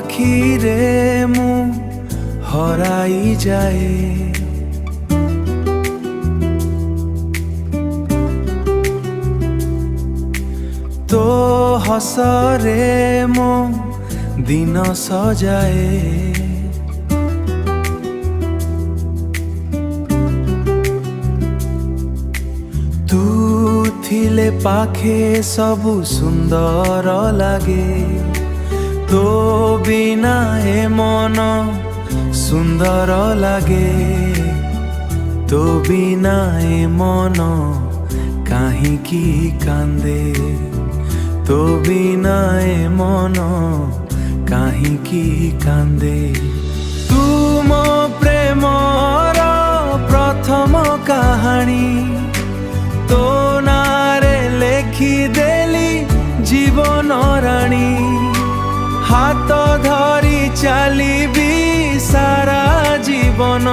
আখিরে মু হরাই যায় তো হসরে মো দিন সজায়ে তু থিলে পাখে সবু সুন্দর লাগে তো বিনা এ মন সুন্দর লাগে তো বিনা এ মন কাহিকি কান্দে তো বিনা এ মন কাহিকি কান্দে তুম প্রেমর প্রথম কাহানী তো নারে লেখি দেলি জীবন রাণী হাত ধরি চালিবি সারা জীবন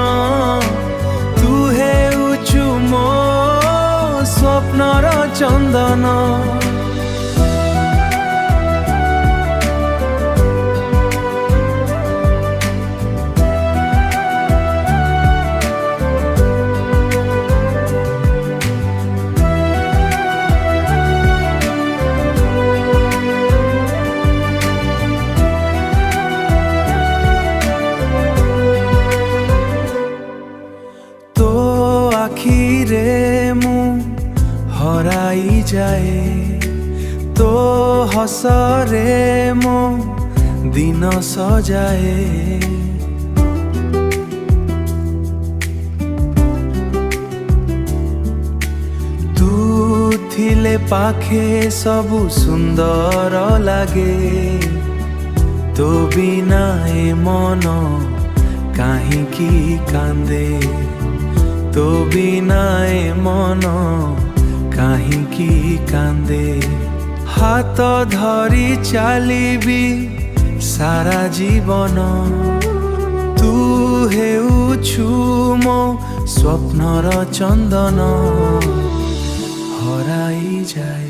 তু হেউচু মো স্বপ্নর চন্দন আখিরে মু হরাই যায় তো হসরে মো দিন সজায়ে তু থিলে পাখে সবু সুন্দর লাগে তো বিনা এ মন কাহিকি কান্দে তো বিনা এ মন কাহিকি কান্দে হাত ধরি চালিবি সারা জীবন তু হেউছু মো স্বপ্নর চন্দন হরাই যায়।